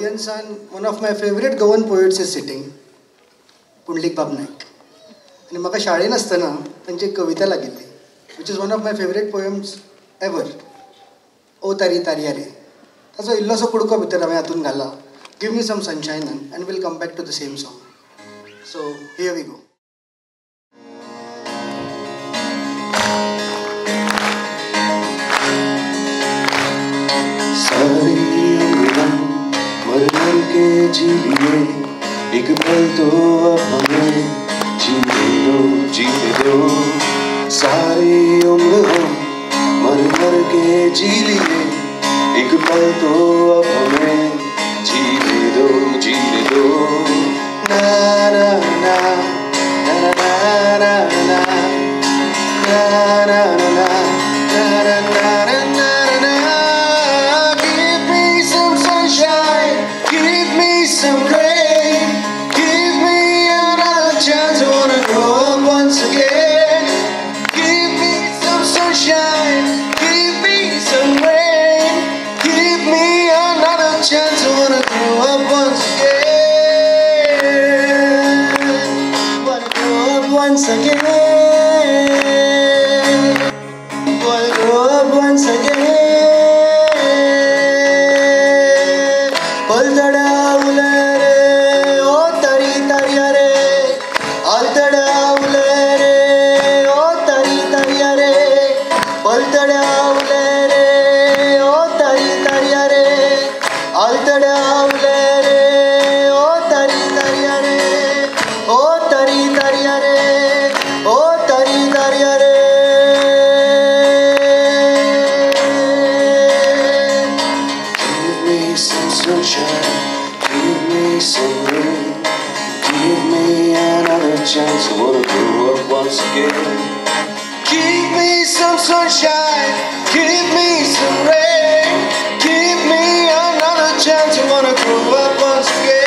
ऑडियन्सान one of my favourite Goan poets is sitting, Pundalik Baab Naik. आनी म्हाका शाळेन आसतना तांची एक कविता लागिल्ली which is one of my favourite poems ever. ओ तारी तारया रे, ताचो इल्लोसो कुडको भितर हांवें हातून घाला. Give me some sunshine and will come back to the same song. So here we go. सारी उम्र मर के जी लिए, एक पल तो अब हमें जीने दो. सारी उम्र हम मर के जी लिए, एक पल तो अब हमें जीने दो. ना ना ना ना ना ना ना ना ना ना ना ना ना ना. Give me some sunshine, give me some rain, give me another chance. I wanna grow up once again. Give me some sunshine, give me some rain, give me another chance. I wanna grow up once again. Wanna grow up once again. Wanna grow up once again. पलतडावले रे ओ तारी तारया रे, आलतडावले रे ओ तारी तारया रे, पलतडावले रे ओ तारी तारया रे, आलतडावले रे ओ तारी तारया रे, ओ तारी तारया रे, ओ तारी तारया रे. Give me some sunshine, give me some rain, give me another chance. I wanna grow up once again. Give me some sunshine, give me some rain, give me another chance. I wanna grow up once again.